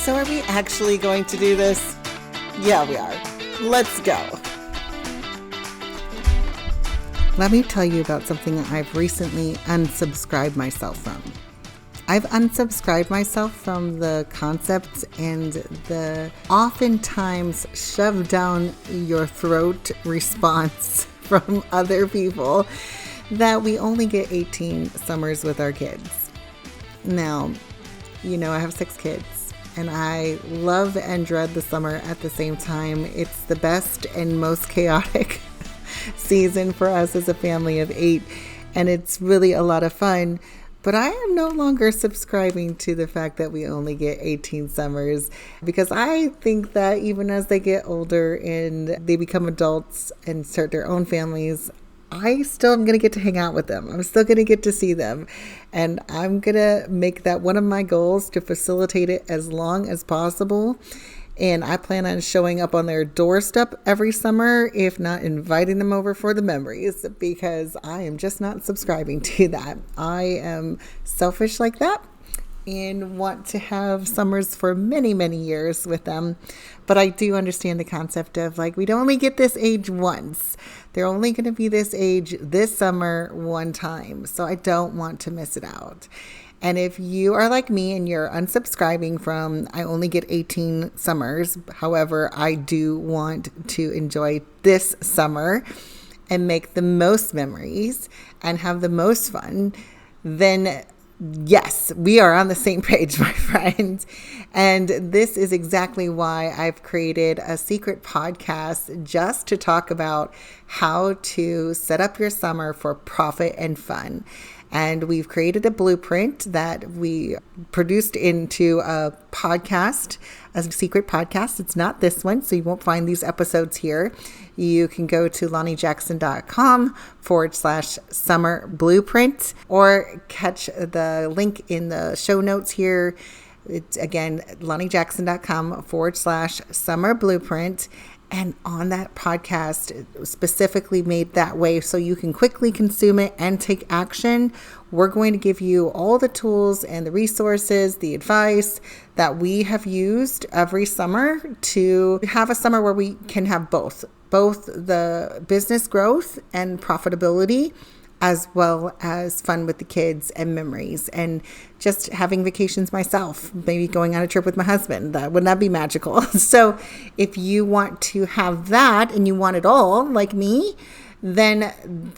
So are we actually going to do this? Yeah, we are. Let's go. Let me tell you about something I've recently unsubscribed myself from. I've unsubscribed myself from the concepts and the oftentimes shoved down your throat response from other people that we only get 18 summers with our kids. Now, you know, I have 6 kids. And I love and dread the summer at the same time. It's the best and most chaotic season for us as a family of 8. And it's really a lot of fun. But I am no longer subscribing to the fact that we only get 18 summers, because I think that even as they get older and they become adults and start their own families, I still am going to get to hang out with them. I'm still going to get to see them. And I'm going to make that one of my goals, to facilitate it as long as possible. And I plan on showing up on their doorstep every summer, if not inviting them over for the memories, because I am just not subscribing to that. I am selfish like that and want to have summers for many, many years with them. But I do understand the concept of, like, we don't only get this age once. They're only going to be this age this summer one time. So I don't want to miss it out. And if you are like me and you're unsubscribing from, I only get 18 summers, however, I do want to enjoy this summer and make the most memories and have the most fun, then yes, we are on the same page, my friends. And this is exactly why I've created a secret podcast just to talk about how to set up your summer for profit and fun. And we've created a blueprint that we produced into a podcast, a secret podcast. It's not this one, so you won't find these episodes here. You can go to LaniJackson.com/summer blueprint, or catch the link in the show notes here. It's again, LaniJackson.com/summer blueprint. And on that podcast, it was specifically made that way so you can quickly consume it and take action. We're going to give you all the tools and the resources, the advice that we have used every summer to have a summer where we can have both the business growth and profitability, as well as fun with the kids and memories, and just having vacations myself, maybe going on a trip with my husband. Wouldn't that be magical? So if you want to have that and you want it all like me, then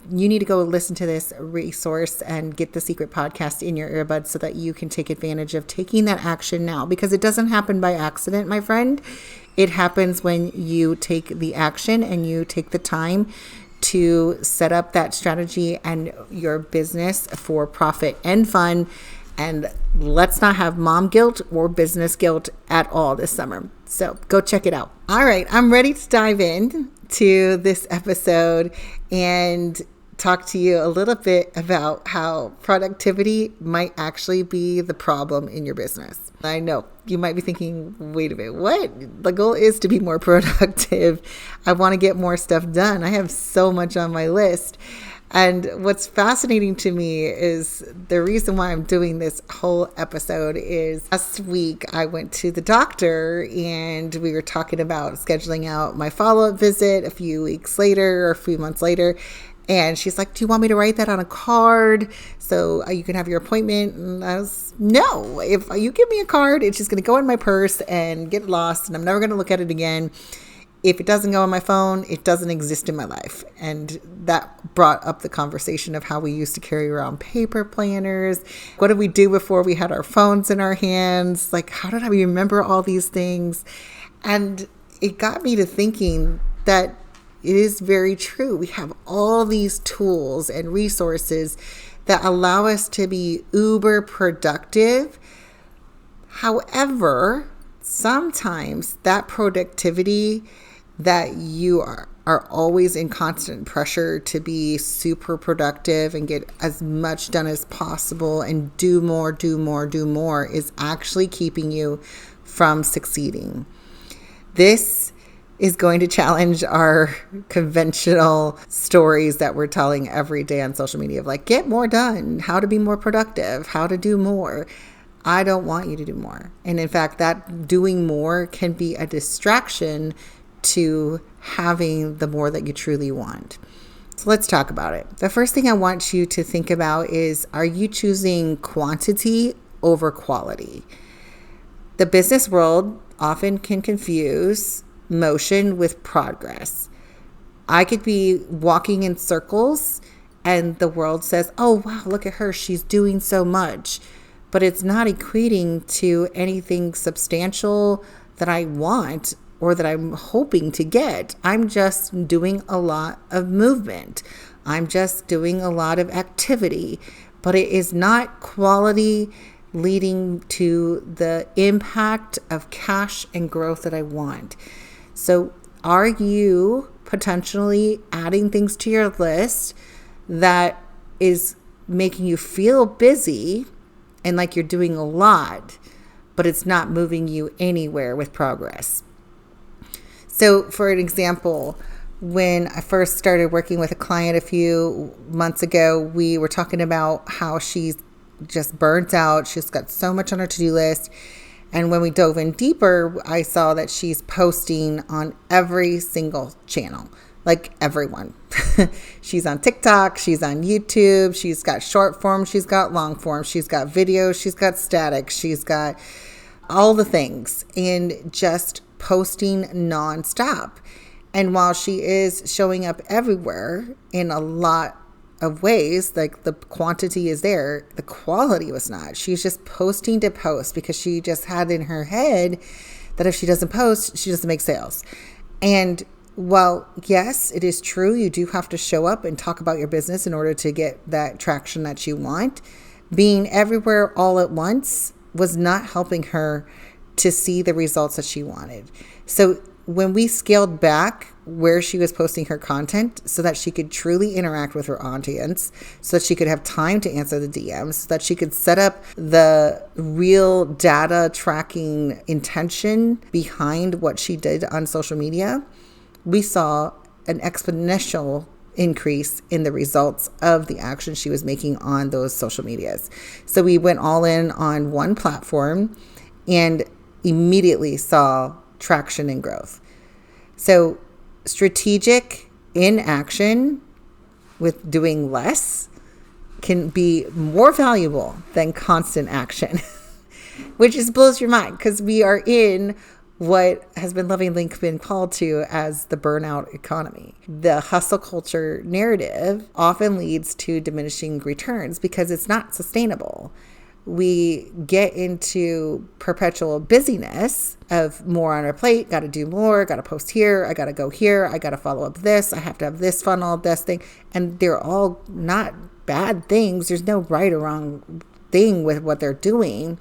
you need to go listen to this resource and get the secret podcast in your earbuds so that you can take advantage of taking that action now, because it doesn't happen by accident, my friend. It happens when you take the action and you take the time to set up that strategy and your business for profit and fun. And let's not have mom guilt or business guilt at all this summer. So go check it out. All right, I'm ready to dive in to this episode and talk to you a little bit about how productivity might actually be the problem in your business. I know you might be thinking, wait a minute, what? The goal is to be more productive. I want to get more stuff done. I have so much on my list. And what's fascinating to me is the reason why I'm doing this whole episode is last week I went to the doctor and we were talking about scheduling out my follow-up visit a few weeks later or a few months later. And she's like, do you want me to write that on a card so you can have your appointment? And I was, no, if you give me a card, it's just going to go in my purse and get lost, and I'm never going to look at it again. If it doesn't go on my phone, it doesn't exist in my life. And that brought up the conversation of how we used to carry around paper planners. What did we do before we had our phones in our hands? Like, how did I remember all these things? And it got me to thinking that it is very true. We have all these tools and resources that allow us to be uber productive. However, sometimes that productivity that you are always in constant pressure to be super productive and get as much done as possible and do more is actually keeping you from succeeding. This is going to challenge our conventional stories that we're telling every day on social media of, like, get more done, how to be more productive, how to do more. I don't want you to do more. And in fact, that doing more can be a distraction to having the more that you truly want. So let's talk about it. The first thing I want you to think about is, are you choosing quantity over quality? The business world often can confuse motion with progress. I could be walking in circles and the world says, oh, wow, look at her. She's doing so much. But it's not equating to anything substantial that I want or that I'm hoping to get. I'm just doing a lot of movement. I'm just doing a lot of activity, but it is not quality leading to the impact of cash and growth that I want. So are you potentially adding things to your list that is making you feel busy and like you're doing a lot, but it's not moving you anywhere with progress? So for an example, when I first started working with a client a few months ago, we were talking about how she's just burnt out. She's got so much on her to-do list. And when we dove in deeper, I saw that she's posting on every single channel, like everyone. She's on TikTok, she's on YouTube, she's got short form, she's got long form, she's got video, she's got static, she's got all the things, and just posting nonstop. And while she is showing up everywhere in a lot of ways, like the quantity is there, the quality was not. She's just posting to post because she just had in her head that if she doesn't post, she doesn't make sales. And while yes, it is true, you do have to show up and talk about your business in order to get that traction that you want, being everywhere all at once was not helping her to see the results that she wanted. So when we scaled back where she was posting her content so that she could truly interact with her audience, so that she could have time to answer the DMs, so that she could set up the real data tracking intention behind what she did on social media, we saw an exponential increase in the results of the action she was making on those social medias. So we went all in on one platform and immediately saw traction and growth. So strategic inaction with doing less can be more valuable than constant action, which just blows your mind because we are in what has been lovingly been called to as the burnout economy. The hustle culture narrative often leads to diminishing returns because it's not sustainable. We get into perpetual busyness of more on our plate, got to do more, got to post here, I got to go here, I got to follow up this, I have to have this funnel, this thing. And they're all not bad things. There's no right or wrong thing with what they're doing.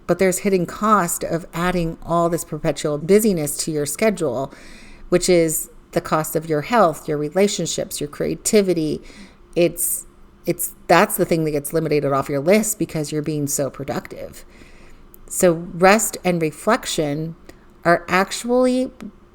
But there's hidden cost of adding all this perpetual busyness to your schedule, which is the cost of your health, your relationships, your creativity. That's the thing that gets eliminated off your list because you're being so productive. So rest and reflection are actually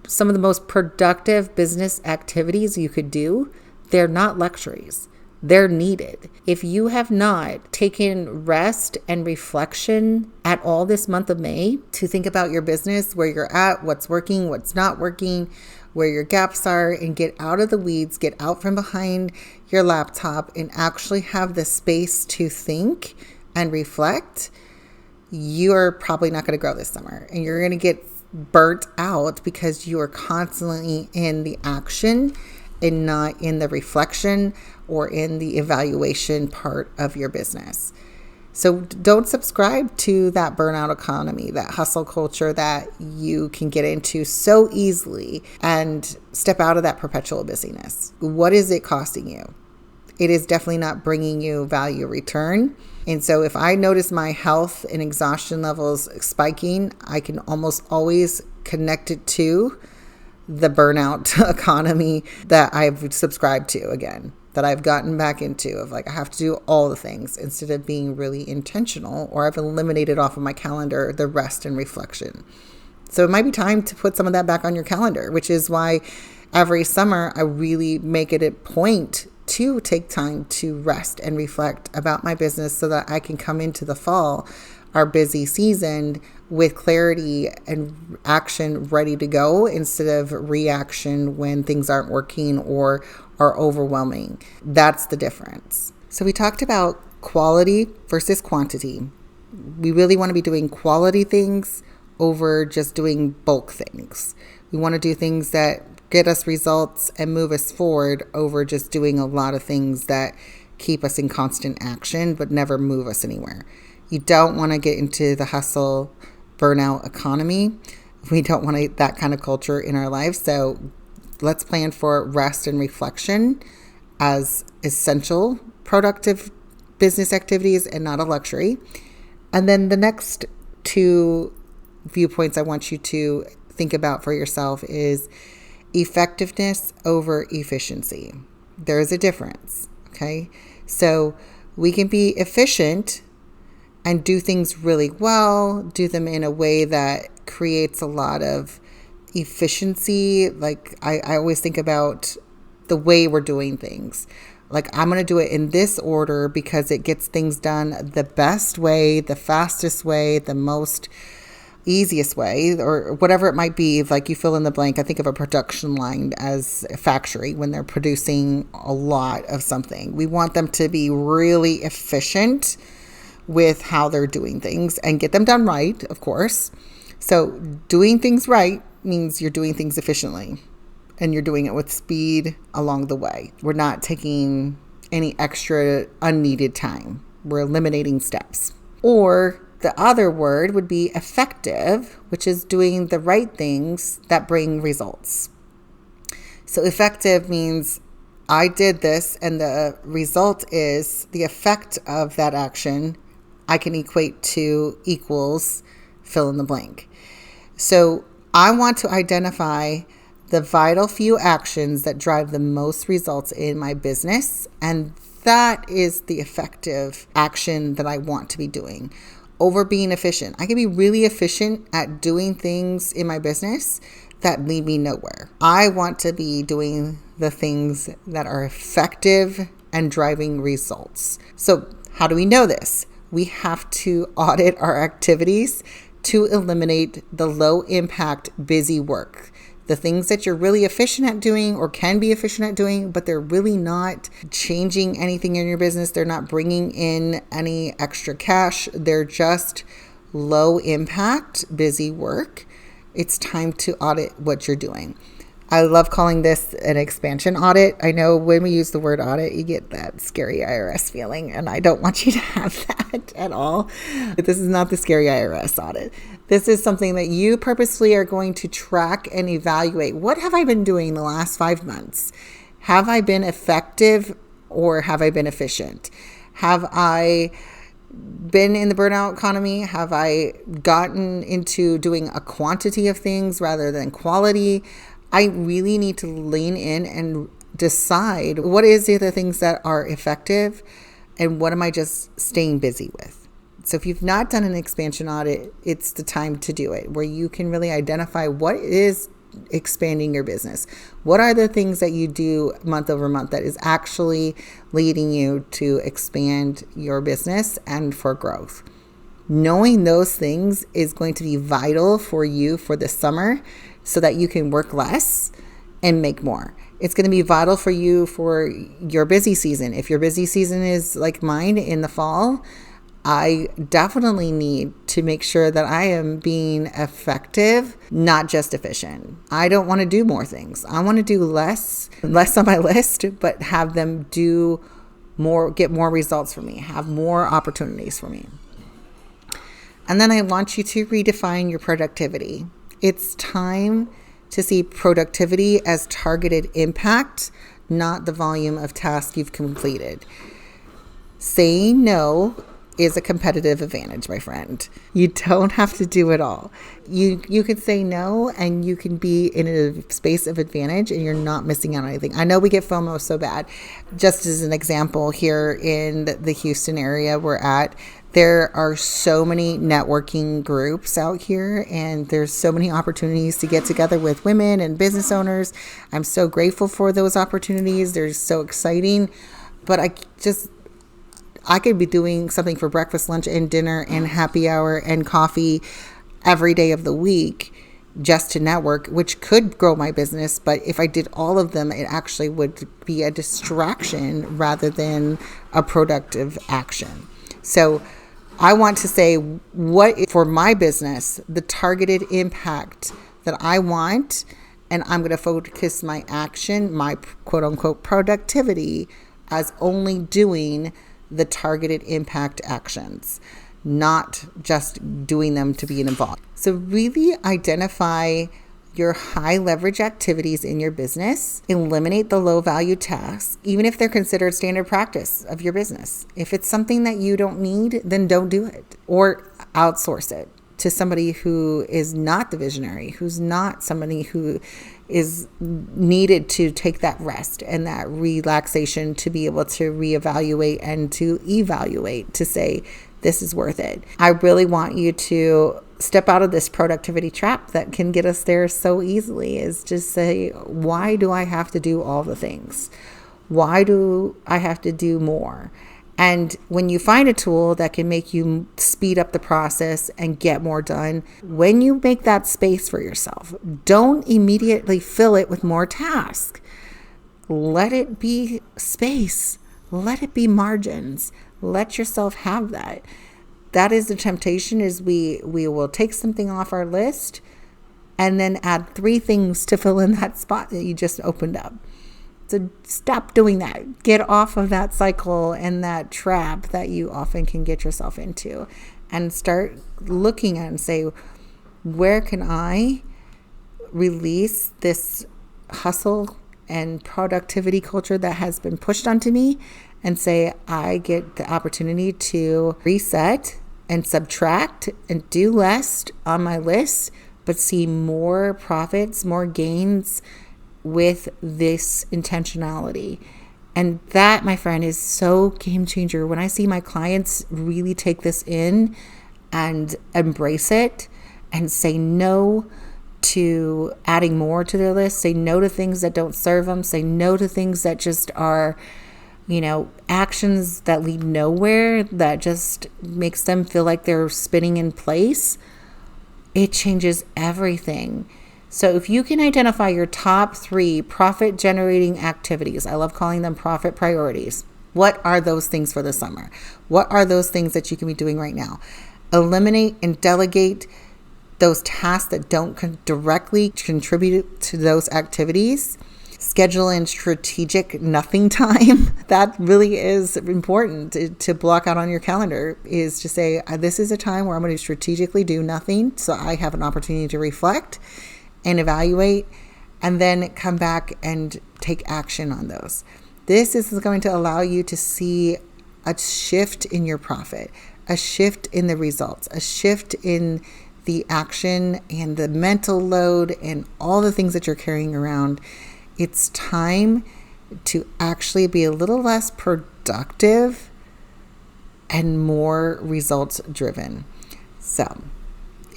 some of the most productive business activities you could do. They're not luxuries. They're needed. If you have not taken rest and reflection at all this month of May to think about your business, where you're at, what's working, what's not working, where your gaps are, and get out of the weeds, get out from behind your laptop and actually have the space to think and reflect, you're probably not going to grow this summer. And you're going to get burnt out because you are constantly in the action and not in the reflection or in the evaluation part of your business. So don't subscribe to that burnout economy, that hustle culture that you can get into so easily, and step out of that perpetual busyness. What is it costing you? It is definitely not bringing you value return. And so if I notice my health and exhaustion levels spiking, I can almost always connect it to the burnout economy that I've subscribed to again, that I've gotten back into, of like, I have to do all the things instead of being really intentional, or I've eliminated off of my calendar the rest and reflection. So it might be time to put some of that back on your calendar, which is why every summer, I really make it a point to take time to rest and reflect about my business so that I can come into the fall, our busy season, with clarity and action ready to go instead of reaction when things aren't working or are overwhelming. That's the difference. So we talked about quality versus quantity. We really want to be doing quality things over just doing bulk things. We want to do things that get us results and move us forward over just doing a lot of things that keep us in constant action but never move us anywhere. You don't want to get into the hustle burnout economy. We don't want that kind of culture in our lives. So let's plan for rest and reflection as essential, productive business activities and not a luxury. And then the next two viewpoints I want you to think about for yourself is effectiveness over efficiency. There is a difference, okay? So we can be efficient and do things really well, do them in a way that creates a lot of efficiency. Like I always think about the way we're doing things. Like I'm going to do it in this order because it gets things done the best way, the fastest way, the most easiest way, or whatever it might be. Like you fill in the blank. I think of a production line as a factory when they're producing a lot of something. We want them to be really efficient with how they're doing things and get them done right, of course. So doing things right means you're doing things efficiently and you're doing it with speed along the way. We're not taking any extra unneeded time. We're eliminating steps. Or the other word would be effective, which is doing the right things that bring results. So effective means I did this and the result is the effect of that action I can equate to equals fill in the blank. So I want to identify the vital few actions that drive the most results in my business. And that is the effective action that I want to be doing over being efficient. I can be really efficient at doing things in my business that lead me nowhere. I want to be doing the things that are effective and driving results. So how do we know this? We have to audit our activities to eliminate the low impact busy work. The things that you're really efficient at doing or can be efficient at doing, but they're really not changing anything in your business. They're not bringing in any extra cash. They're just low impact busy work. It's time to audit what you're doing. I love calling this an expansion audit. I know when we use the word audit, you get that scary IRS feeling, and I don't want you to have that at all. This is not the scary IRS audit. This is something that you purposefully are going to track and evaluate. What have I been doing the last 5 months? Have I been effective or have I been efficient? Have I been in the burnout economy? Have I gotten into doing a quantity of things rather than quality? I really need to lean in and decide what is the things that are effective and what am I just staying busy with. So if you've not done an expansion audit, it's the time to do it, where you can really identify what is expanding your business. What are the things that you do month over month that is actually leading you to expand your business and for growth? Knowing those things is going to be vital for you for the summer so that you can work less and make more. It's going to be vital for you for your busy season. If your busy season is like mine in the fall, I definitely need to make sure that I am being effective, not just efficient. I don't want to do more things. I want to do less on my list, but have them do more, get more results for me, have more opportunities for me. And then I want you to redefine your productivity. It's time to see productivity as targeted impact, not the volume of tasks you've completed. Saying no is a competitive advantage, my friend. You don't have to do it all. You can say no, and you can be in a space of advantage, and you're not missing out on anything. I know we get FOMO so bad. Just as an example, here in the Houston area we're at, there are so many networking groups out here, and there's so many opportunities to get together with women and business owners. I'm so grateful for those opportunities. They're so exciting. But I could be doing something for breakfast, lunch, and dinner, and happy hour and coffee every day of the week just to network, which could grow my business. But if I did all of them, it actually would be a distraction rather than a productive action. So I want to say what for my business, the targeted impact that I want, and I'm going to focus my action, my quote unquote productivity, as only doing the targeted impact actions, not just doing them to be involved. So really identify your high leverage activities in your business, eliminate the low value tasks, even if they're considered standard practice of your business. If it's something that you don't need, then don't do it, or outsource it to somebody who is not the visionary, who's not somebody who is needed to take that rest and that relaxation to be able to reevaluate and to evaluate to say, this is worth it. I really want you to step out of this productivity trap that can get us there so easily, is just say, why do I have to do all the things? Why do I have to do more? And when you find a tool that can make you speed up the process and get more done, when you make that space for yourself, don't immediately fill it with more tasks. Let it be space. Let it be margins. Let yourself have that. That is the temptation, is we will take something off our list and then add 3 things to fill in that spot that you just opened up. So stop doing that. Get off of that cycle and that trap that you often can get yourself into, and start looking at and say, where can I release this hustle and productivity culture that has been pushed onto me, and say, I get the opportunity to reset and subtract and do less on my list, but see more profits, more gains with this intentionality. And that, my friend, is so game changer. When I see my clients really take this in and embrace it and say no to adding more to their list, say no to things that don't serve them, say no to things that just are, actions that lead nowhere, that just makes them feel like they're spinning in place, it changes everything. So if you can identify your top 3 profit generating activities, I love calling them profit priorities. What are those things for the summer? What are those things that you can be doing right now? Eliminate and delegate those tasks that don't directly contribute to those activities. Schedule in strategic nothing time. That really is important to block out on your calendar, is to say, this is a time where I'm going to strategically do nothing, so I have an opportunity to reflect and evaluate, and then come back and take action on those. This is going to allow you to see a shift in your profit, a shift in the results, a shift in the action and the mental load and all the things that you're carrying around. It's time to actually be a little less productive and more results driven. So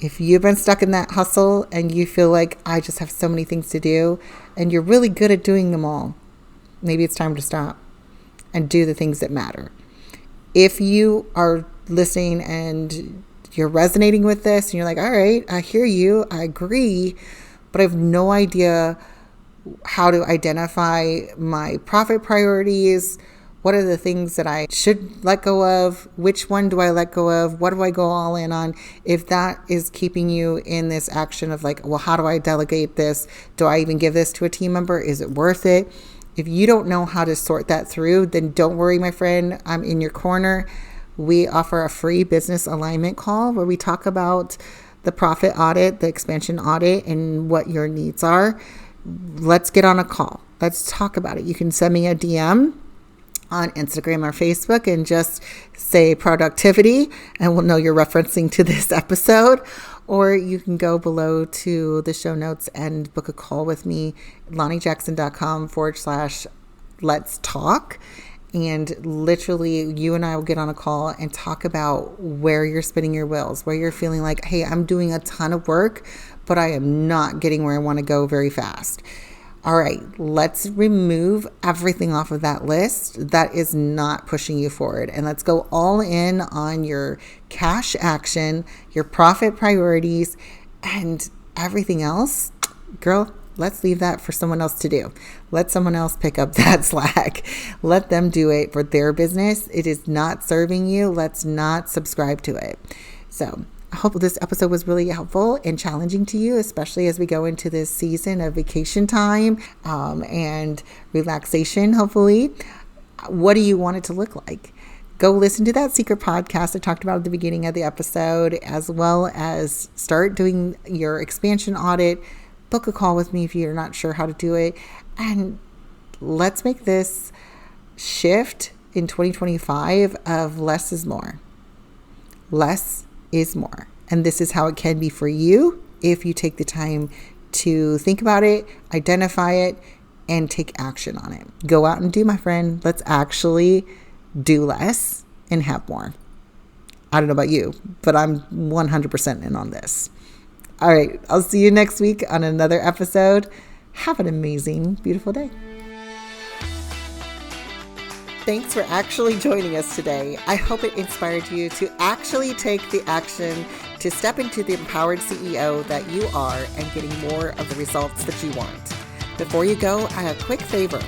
if you've been stuck in that hustle and you feel like, I just have so many things to do, and you're really good at doing them all, maybe it's time to stop and do the things that matter. If you are listening and you're resonating with this and you're like, all right, I hear you, I agree, but I have no idea how to identify my profit priorities. What are the things that I should let go of? Which one do I let go of? What do I go all in on? If that is keeping you in this action of like, well, how do I delegate this? Do I even give this to a team member? Is it worth it? If you don't know how to sort that through, then don't worry, my friend. I'm in your corner. We offer a free business alignment call where we talk about the profit audit, the expansion audit, and what your needs are. Let's get on a call. Let's talk about it. You can send me a DM on Instagram or Facebook and just say productivity, and we'll know you're referencing to this episode. Or you can go below to the show notes and book a call with me, LaniJackson.com/let's talk. And literally you and I will get on a call and talk about where you're spinning your wheels, where you're feeling like, hey, I'm doing a ton of work, but I am not getting where I want to go very fast. All right, let's remove everything off of that list that is not pushing you forward. And let's go all in on your cash action, your profit priorities, and everything else. Girl, let's leave that for someone else to do. Let someone else pick up that slack. Let them do it for their business. It is not serving you. Let's not subscribe to it. So I hope this episode was really helpful and challenging to you, especially as we go into this season of vacation time and relaxation, hopefully. What do you want it to look like? Go listen to that secret podcast I talked about at the beginning of the episode, as well as start doing your expansion audit. Book a call with me if you're not sure how to do it. And let's make this shift in 2025 of less is more. Less is more. And this is how it can be for you if you take the time to think about it, identify it, and take action on it. Go out and do, my friend. Let's actually do less and have more. I don't know about you, but I'm 100% in on this. All right, I'll see you next week on another episode. Have an amazing, beautiful day. Thanks for actually joining us today. I hope it inspired you to actually take the action to step into the empowered CEO that you are and getting more of the results that you want. Before you go, I have a quick favor.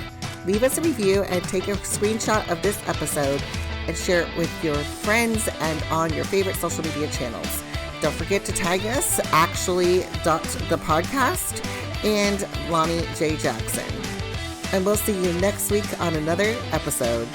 Leave us a review and take a screenshot of this episode and share it with your friends and on your favorite social media channels. Don't forget to tag us, the podcast, and Lani J. Jackson. And we'll see you next week on another episode.